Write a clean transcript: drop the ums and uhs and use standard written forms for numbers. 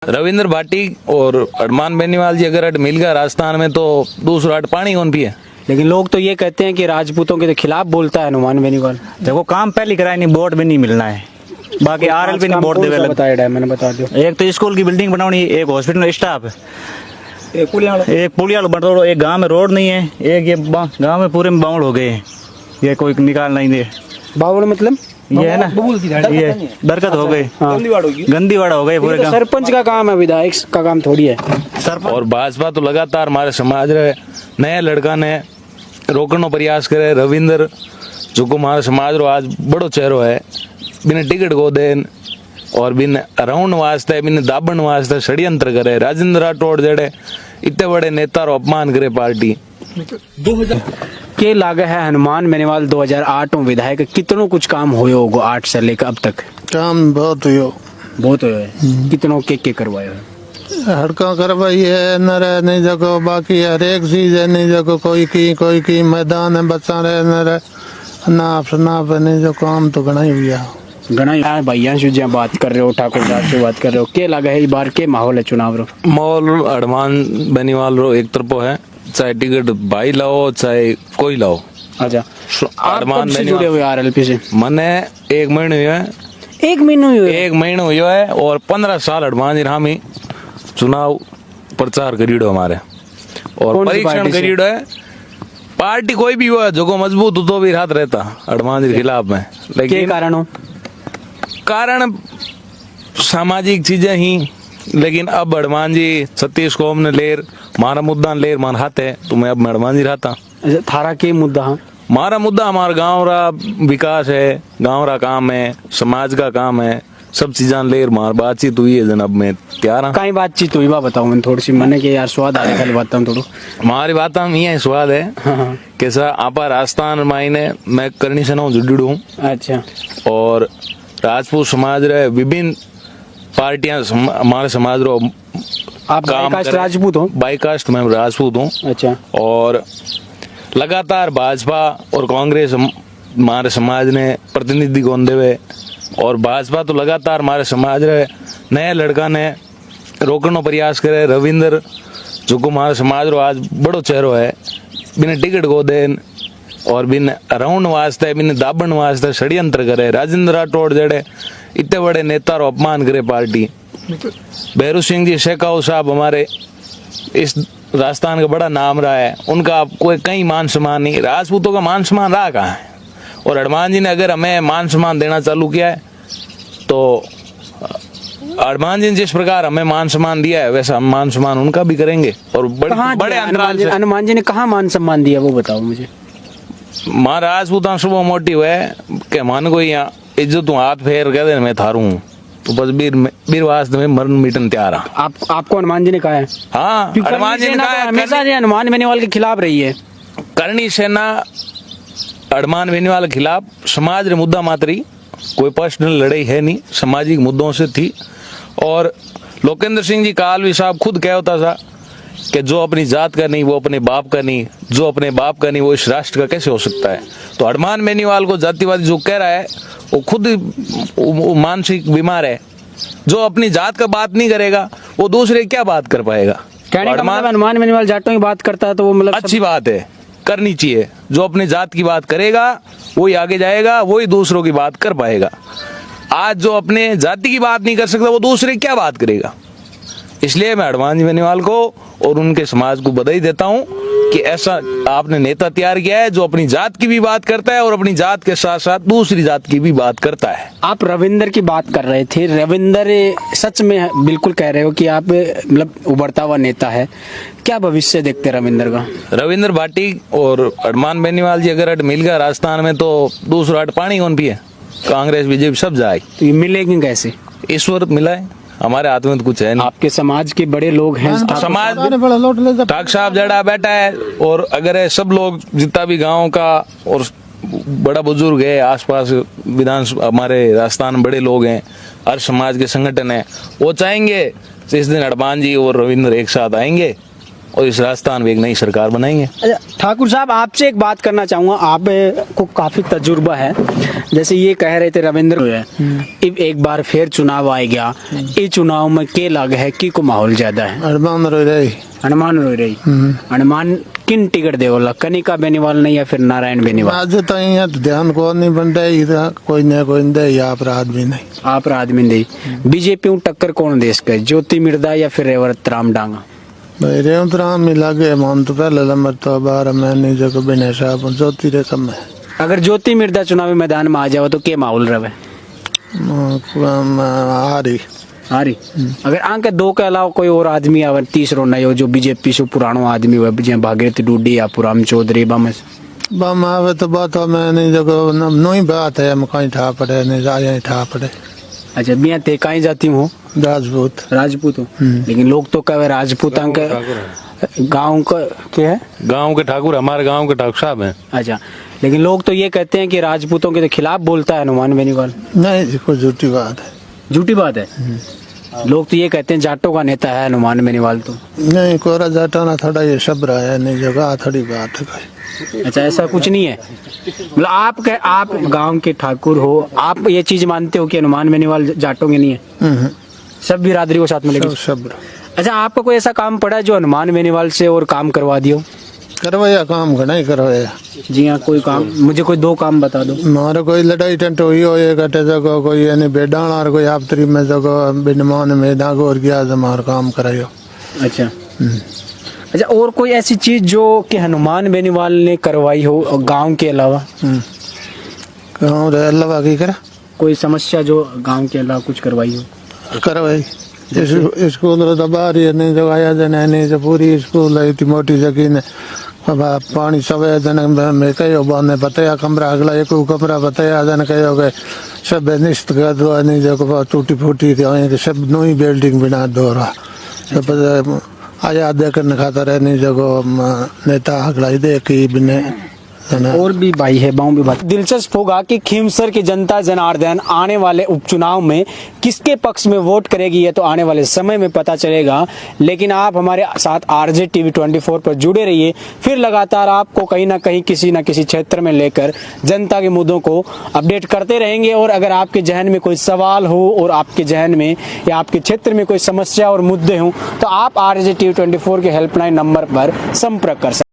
रविंद्र भाटी और अरमान बेनीवाल जी अगर अट मिल गया राजस्थान में तो दूसरा अट पानी कौन पिए। लेकिन लोग तो ये कहते हैं कि राजपूतों के खिलाफ बोलता है अरमान बेनीवाल। देखो काम पहले कराए नहीं, बोर्ड में नहीं मिलना है, बाकी RLP नहीं बोर्ड देवे बताया मैंने बता दो। एक तो स्कूल की बिल्डिंग बनानी, एक हॉस्पिटल स्टाफ, एक पुलिया बन, एक गांव में रोड नहीं है, एक ये गांव में पूरे में बाउंड हो गए हैं, ये कोई निकाल नहीं दे। बावड़ मतलब ये है ना, ये दरकत हो गई, गंदीवाड़ा हो गए पूरे तो सरपंच का काम है, विधायक का काम थोड़ी है। और भाजपा तो लगातार हमारे समाज रे नया लड़का ने रोकने प्रयास करे। रविंद्र जो को हमारे समाज रो आज बड़ो चेहरो है, बिना टिकट को देन और बिन राउंड वास्ते बिन दाबन वास्ते षड्यंत्र करे। राजेंद्र राठौड़ जड़े इतने बड़े नेता रो अपमान करे पार्टी। के लागे है हनुमान बेनीवाल 2008 में विधायक कितनों कुछ काम हुए होगो 8 से लेकर अब तक? काम बहुत हुयो, बहुत हुए। कितनों के करवाए हो? हड़का करवाई है न रहे नहीं जगह, बाकी हर एक चीज है नहीं जगह, कोई की मैदान है बच्चा रहे न रहे नाप नहीं जो काम तो घना ही हुआ घना भैया जी बात कर रहे हो, ठाकुर साहब से बात कर रहे हो, के लगा है इस बार के माहौल है चुनाव रो? माहौल अरमान बेनीवाल रो एक तरफो है, चाहे टिकट भाई लाओ चाहे कोई लाओ। अच्छा, अरमान से जुड़े हुए RLP से? मैंने 1 महीने हुए है, 1 महीने हुए? 1 महीने हुआ है और 15 साल अरमान जी हामी चुनाव प्रचार करीडो हमारे और परीक्षण करीडो है। पार्टी कोई भी हुआ जो को मजबूत हो तो भी रात रहता अरमान जी के खिलाफ में। लेकिन कारण सामाजिक चीजें ही, लेकिन अब अरमान जी सतीश को हमने लेर मारा मुद्दा लेर मान हाथे तो मैं अब अरमान जी रहता। थारा के मुद्दा? हमारा मुद्दा हमारा गाँव रा विकास है, गाँव रा काम है, समाज का काम है, सब चीजा लेर मार बातचीत हुई है जनाब। मैं तैयार हूँ। कहीं बातचीत हुई बताओ मैं थोड़ी सी मने के यार स्वाद आ रहा बात थोड़ा हमारी बात हम ये स्वाद है। हाँ। कैसा आपा राजस्थान मायने मैं करनी से जुड़ू हूँ। अच्छा, और राजपूत समाज रे विभिन्न पार्टियां हमारे समाज रो आप बाईकास्ट राजपूत हो? बाईकास्ट मैं राजपूत हूँ। अच्छा, और लगातार भाजपा और कांग्रेस हमारे समाज ने प्रतिनिधि कौन देवे और भाजपा तो लगातार हमारे समाज रे नया लड़का ने रोकने प्रयास करे। रविंद्र जो को हमारे समाज रो आज बड़ो चेहरो है, बिना टिकट को देन और बिन राउंड वास्ते बिन दाबन वास्ते षड्यंत्र करे। राजेंद्र राठौड़ जड़े इतने बड़े नेता रो अपमान करे पार्टी। भैरू सिंह जी शेखाव साहब हमारे इस राजस्थान का बड़ा नाम रहा है, उनका कोई कहीं मान सम्मान नहीं, राजपूतों का मान सम्मान रहा कहाँ है। और अरमान जी ने अगर हमें मान सम्मान देना चालू किया है तो अरमान जी ने जिस प्रकार हमें मान सम्मान दिया है वैसा हम मान सम्मान उनका भी करेंगे। और बड़े अंतराल से हनुमान जी ने कहाँ मान सम्मान दिया वो बताओ मुझे। मारा राजपूतां सुबह मोटिव है कि मान को यहाँ इज्जत हाथ फेर कह दे मैं थारू हूँ तो बस बीर वास्ते में मरण मिटन तैयार। आपको हनुमान जी ने कहा है? हाँ, हनुमान जी ने कहा हमेशा हनुमान बेनीवाल के खिलाफ रही है। करनी सेना अरमान बेनीवाल के खिलाफ समाज रे मुद्दा मात्री, कोई पर्सनल लड़ाई है नहीं, सामाजिक मुद्दों से थी। और लोकेंद्र सिंह जी कालवी साहब खुद कह होता था कि जो अपनी जात का नहीं वो अपने बाप का नहीं, जो अपने बाप का नहीं वो इस राष्ट्र का कैसे हो सकता है। तो अरमान बेनीवाल को जातिवादी जो कह रहा है वो खुद मानसिक बीमार है। जो अपनी जात का बात नहीं करेगा वो दूसरे क्या बात कर पाएगा। हनुमान बेनीवाल जाटों की बात करता है तो वो मतलब अच्छी बात है, करनी चाहिए। जो अपनी जात की बात करेगा वही आगे जाएगा, वही दूसरों की बात कर पाएगा। आज जो अपने जाति की बात नहीं कर सकता वो दूसरे क्या बात करेगा। इसलिए मैं अरमान जी बेनीवाल को और उनके समाज को बधाई देता हूं कि ऐसा आपने नेता तैयार किया है जो अपनी जात की भी बात करता है और अपनी जात के साथ साथ दूसरी जात की भी बात करता है। आप रविंद्र की बात कर रहे थे, रविंद्र सच में बिल्कुल कह रहे हो कि आप मतलब उभरता हुआ नेता है, क्या भविष्य देखते हैं रविंद्र का? रविंद्र भाटी और अरमान बेनीवाल जी अगर अट मिल गया राजस्थान में तो दूसरा अट पानी कौन पिए। कांग्रेस बीजेपी सब जाए तो ये मिलेगी कैसे? ईश्वर मिलाए, हमारे हाथ में तो कुछ है नहीं। आपके समाज के बड़े लोग हैं, समाज ठाक साहब जड़ा बैठा है और अगर है सब लोग जितना भी गांव का और बड़ा बुजुर्ग है आसपास विधान हमारे राजस्थान में बड़े लोग हैं, हर समाज के संगठन है, वो चाहेंगे इस दिन अरमान जी और रविंद्र एक साथ आएंगे और इस राजस्थान में एक नई सरकार बनाएंगे। अच्छा ठाकुर साहब, आपसे एक बात करना चाहूंगा, आप को काफी तजुर्बा है। जैसे ये कह रहे थे रविंद्र अब एक बार फिर चुनाव आ गया, ये चुनाव में के लग है की को माहौल ज्यादा है? अरमान रो रही हनुमान रो रही। हनुमान किन टिकट दे बोला, कनिका बेनीवाल ने या फिर नारायण बेनीवाल? आज तो यहाँ ध्यान को नहीं बन रही, कोई न कोई दे, यहाँ पर आदमी नहीं, आप आदमी दे। बीजेपी टक्कर कौन देश का, ज्योति मिर्दा या फिर रेवत राम डांगा? भाई रेवंत राम में लगे मन तो पहले नंबर तो 12 महीने जो बिना साहब ज्योति रे कम है। अगर ज्योति मिर्दा चुनावी मैदान में आ जाओ तो क्या माहौल रहे? आ रही हारी। अगर आंके दो के अलावा कोई और आदमी आवे तीसरो नयो जो बीजेपी से पुरानो आदमी हुए, जैसे भागीरथी डूडी या पुराम चौधरी बम आवे तो बात में नहीं जो नई बात है, हम कहीं ठा पड़े नहीं जाए ठा पड़े। अच्छा बिया ते कहीं जाती हूँ राजपूत हो, लेकिन लोग तो कहे राजपूत के गांव का क्या है, गांव के ठाकुर हमारे गांव के ठाकुर साहब हैं। अच्छा, लेकिन लोग तो ये कहते हैं कि राजपूतों के तो खिलाफ बोलता है हनुमान बेनीवाल। नहीं, कोई झूठी बात है, झूठी बात है। लोग तो ये कहते हैं जाटों का नेता है हनुमान बेनीवाल। तो नहीं, कोरा जाटा ना थोड़ा ये सब रहा है, नहीं जगह थोड़ी बात है कोई। अच्छा ऐसा कुछ नहीं है, मतलब आप गांव के ठाकुर हो, आप ये चीज मानते हो कि हनुमान बेनीवाल जाटों के नहीं है, सब बिरादरी को साथ में लेके? सब। अच्छा, आपका कोई ऐसा काम पड़ा है जो हनुमान बेनीवाल से और काम करवा दियो? करवाया काम घना ही करवाया। जी हाँ, कोई काम मुझे कोई दो काम बता दो। मारे कोई लड़ाई टंट हुई हो, ये कटे जगह कोई यानी बेडाना और कोई आफतरी में जगह बिनमान में दागो और गया हमारा काम करायो। अच्छा अच्छा, और कोई ऐसी चीज जो कि हनुमान बेनीवाल ने करवाई हो गांव के अलावा? गाँव रे अल्लाह की करा कोई समस्या जो गांव के अलावा कुछ करवाई हो? करवाई। स्कूल तो बाहर ही नहीं जगाया जने नहीं जो पूरी स्कूल है, इतनी मोटी जगह ने पानी सवे जन में कहो बाने बताया कमरा अगला एक कमरा बताया जन कहो गए सब निश्चित कर दो, नहीं जो टूटी फूटी थी सब नई बिल्डिंग बना दो रहा आया देखने खाता रहे, नहीं जो नेता अगला देखी बिने और भी भाई है बाऊ भी बात। दिलचस्प होगा कि खीमसर की जनता जनार्दन आने वाले उपचुनाव में किसके पक्ष में वोट करेगी, ये तो आने वाले समय में पता चलेगा। लेकिन आप हमारे साथ आरजे टीवी 24 पर जुड़े रहिए, फिर लगातार आपको कहीं ना कहीं किसी न किसी क्षेत्र में लेकर जनता के मुद्दों को अपडेट करते रहेंगे। और अगर आपके जहन में कोई सवाल हो और आपके जहन में या आपके क्षेत्र में कोई समस्या और मुद्दे हों तो आप आरजे टीवी 24 के हेल्पलाइन नंबर पर संपर्क कर सकते हैं।